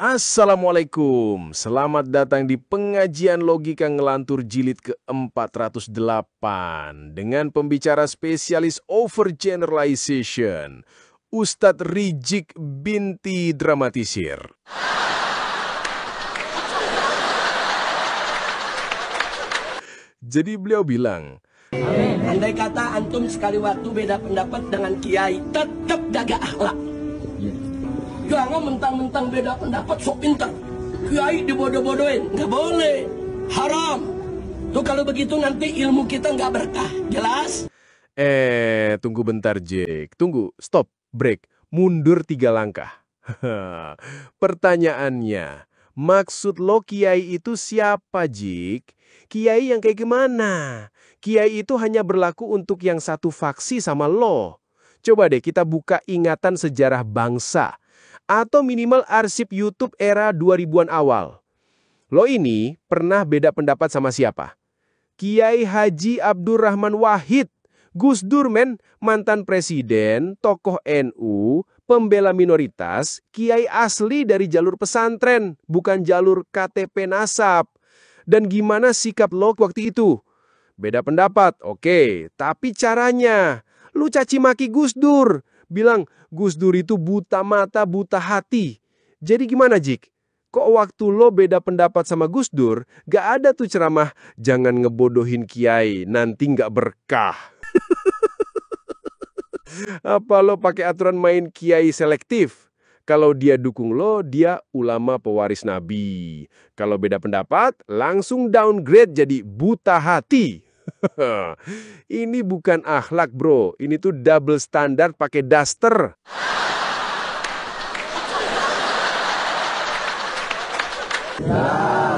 Assalamualaikum, selamat datang di pengajian logika ngelantur jilid ke-408 dengan pembicara spesialis overgeneralization, Ustadz Rijik binti Dramatisir. Jadi beliau bilang, andai kata antum sekali waktu beda pendapat dengan kiai, tetap jaga akhlak. Jangan mentang-mentang beda pendapat sok pintar. Kiai dibodoh-bodohin, nggak boleh, haram. Tuh kalau begitu nanti ilmu kita nggak berkah, jelas? Tunggu bentar Jake, tunggu, stop, break, mundur 3 langkah. Pertanyaannya, maksud lo kiai itu siapa Jik? Kiai yang kayak gimana? Kiai itu hanya berlaku untuk yang satu faksi sama lo. Coba deh kita buka ingatan sejarah bangsa. Atau minimal arsip YouTube era 2000-an awal. Lo ini pernah beda pendapat sama siapa? Kiai Haji Abdurrahman Wahid, Gus Dur men, mantan presiden, tokoh NU, pembela minoritas, kiai asli dari jalur pesantren, bukan jalur KTP nasab. Dan gimana sikap lo waktu itu? Beda pendapat, oke, tapi caranya. Lu caci maki Gus Dur, bilang Gus Dur itu buta mata, buta hati. Jadi gimana Jik? Kok waktu lo beda pendapat sama Gus Dur, gak ada tuh ceramah, jangan ngebodohin kiai, nanti gak berkah. Apa lo pakai aturan main kiai selektif? Kalau dia dukung lo, dia ulama pewaris Nabi. Kalau beda pendapat, langsung downgrade jadi buta hati. Ini bukan akhlak bro, ini tuh double standar pakai daster.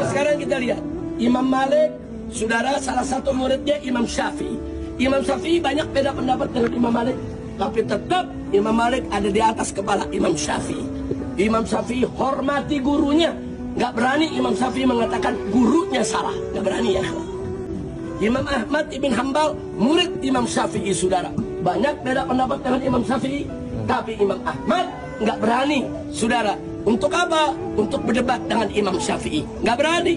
Sekarang kita lihat, Imam Malik, saudara salah satu muridnya Imam Syafi'i. Imam Syafi'i banyak beda pendapat dengan Imam Malik, tapi tetap Imam Malik ada di atas kepala Imam Syafi'i. Imam Syafi'i hormati gurunya, nggak berani Imam Syafi'i mengatakan gurunya salah, nggak berani ya. Imam Ahmad ibn Hanbal, murid Imam Syafi'i, saudara. Banyak beda pendapat dengan Imam Syafi'i, tapi Imam Ahmad nggak berani, saudara. Untuk apa? Untuk berdebat dengan Imam Syafi'i. Nggak berani.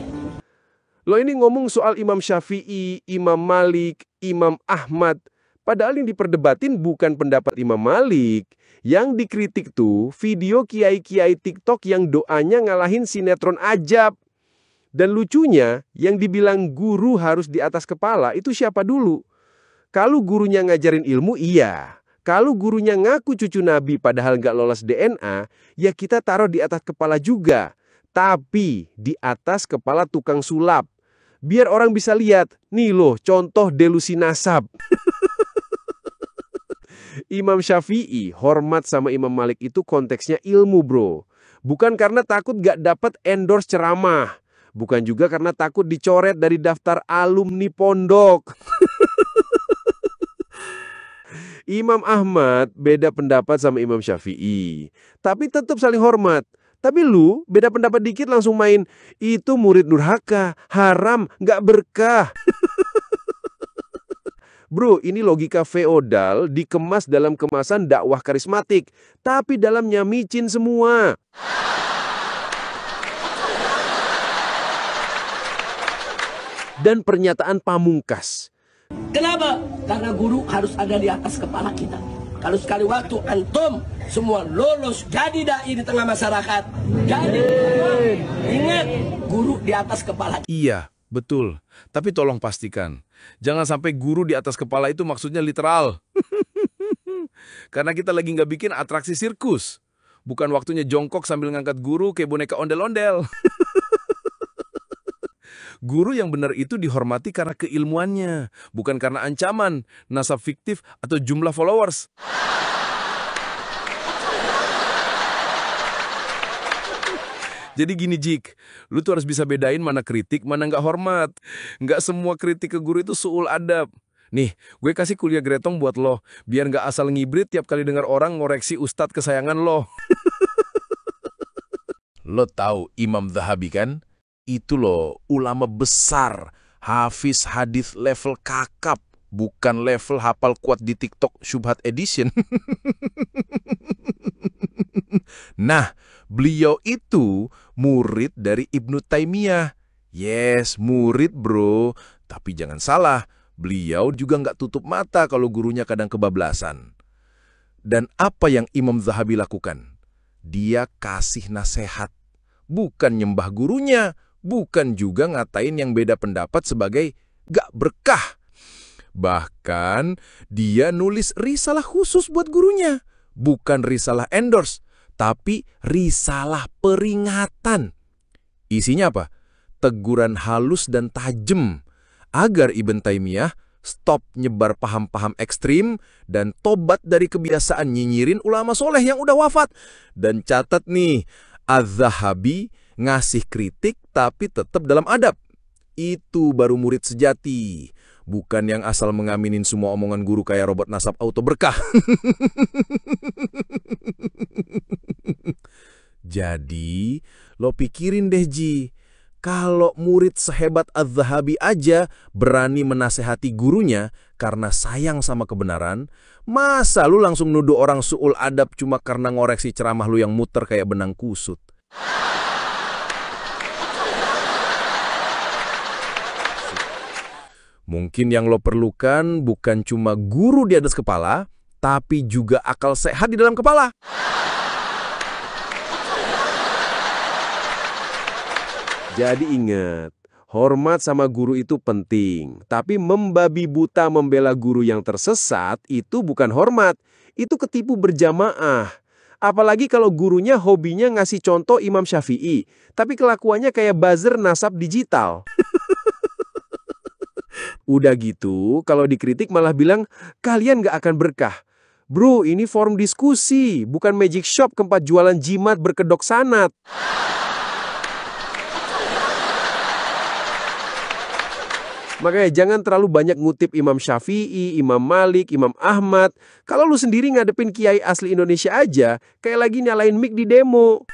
Lo ini ngomong soal Imam Syafi'i, Imam Malik, Imam Ahmad. Padahal yang diperdebatin bukan pendapat Imam Malik. Yang dikritik tuh video kiai-kiai TikTok yang doanya ngalahin sinetron Ajab. Dan lucunya, yang dibilang guru harus di atas kepala itu siapa dulu? Kalau gurunya ngajarin ilmu, iya. Kalau gurunya ngaku cucu Nabi padahal nggak lolos DNA, ya kita taruh di atas kepala juga. Tapi di atas kepala tukang sulap. Biar orang bisa lihat, nih loh contoh delusi nasab. Imam Syafi'i hormat sama Imam Malik itu konteksnya ilmu bro. Bukan karena takut nggak dapat endorse ceramah. Bukan juga karena takut dicoret dari daftar alumni pondok. Imam Ahmad beda pendapat sama Imam Syafi'i. Tapi tetap saling hormat. Tapi lu beda pendapat dikit langsung main, itu murid durhaka, haram, nggak berkah. Bro, ini logika feodal dikemas dalam kemasan dakwah karismatik. Tapi dalamnya micin semua. Dan pernyataan pamungkas. Kenapa? Karena guru harus ada di atas kepala kita. Kalau sekali waktu antum semua lolos jadi dai di tengah masyarakat, jadi ingat guru di atas kepala. Iya, betul. Tapi tolong pastikan, jangan sampai guru di atas kepala itu maksudnya literal. Karena kita lagi nggak bikin atraksi sirkus. Bukan waktunya jongkok sambil ngangkat guru kayak boneka ondel-ondel. Guru yang benar itu dihormati karena keilmuannya, bukan karena ancaman, nasab fiktif, atau jumlah followers. Jadi gini Jik, lu tuh harus bisa bedain mana kritik, mana nggak hormat. Nggak semua kritik ke guru itu suul adab. Nih, gue kasih kuliah gretong buat lo, biar nggak asal ngibrit tiap kali dengar orang ngoreksi ustadz kesayangan lo. Lo tahu Imam Zahabi kan? Itu loh, ulama besar, hafiz hadis level kakap, bukan level hafal kuat di TikTok Syubhat Edition. Nah, Beliau itu murid dari Ibnu Taimiyah. Yes, murid bro. Tapi jangan salah, beliau juga nggak tutup mata kalau gurunya kadang kebablasan. Dan apa yang Imam Zahabi lakukan? Dia kasih nasihat. Bukan nyembah gurunya, bukan juga ngatain yang beda pendapat sebagai gak berkah. Bahkan dia nulis risalah khusus buat gurunya. Bukan risalah endorse, tapi risalah peringatan. Isinya apa? Teguran halus dan tajam agar Ibn Taimiyah stop nyebar paham-paham ekstrim dan tobat dari kebiasaan nyinyirin ulama soleh yang udah wafat. Dan catat nih, Az-Zahabi ngasih kritik tapi tetap dalam adab. Itu baru murid sejati. Bukan yang asal mengaminin semua omongan guru kayak robot nasab auto berkah. Jadi, lo pikirin deh Ji, kalau murid sehebat Az-Zahabi aja berani menasehati gurunya karena sayang sama kebenaran, masa lu langsung nuduh orang su'ul adab cuma karena ngoreksi ceramah lu yang muter kayak benang kusut? Mungkin yang lo perlukan bukan cuma guru di atas kepala, tapi juga akal sehat di dalam kepala. Jadi ingat, hormat sama guru itu penting. Tapi membabi buta membela guru yang tersesat itu bukan hormat. Itu ketipu berjamaah. Apalagi kalau gurunya hobinya ngasih contoh Imam Syafi'i, tapi kelakuannya kayak buzzer nasab digital. Udah gitu, kalau dikritik malah bilang, kalian gak akan berkah. Bro, ini forum diskusi, bukan magic shop tempat jualan jimat berkedok sanat. Makanya jangan terlalu banyak ngutip Imam Syafi'i, Imam Malik, Imam Ahmad. Kalau lu sendiri ngadepin kiai asli Indonesia aja, kayak lagi nyalain mic di demo.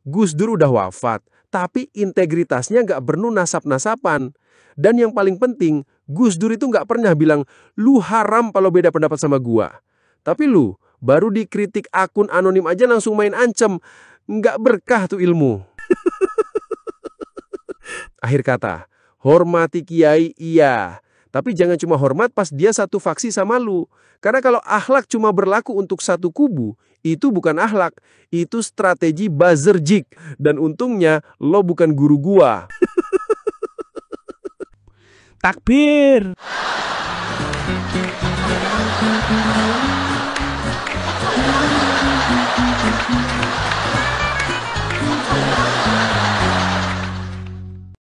Gus Dur udah wafat, tapi integritasnya nggak perlu nasab-nasapan. Dan yang paling penting, Gus Dur itu nggak pernah bilang, lu haram kalau beda pendapat sama gua. Tapi lu, baru dikritik akun anonim aja langsung main ancem. Nggak berkah tuh ilmu. Akhir kata, hormati kiai iya. Tapi jangan cuma hormat pas dia satu faksi sama lu. Karena kalau akhlak cuma berlaku untuk satu kubu, itu bukan akhlak. Itu strategi buzzer jig. Dan untungnya, lo bukan guru gua. Takbir.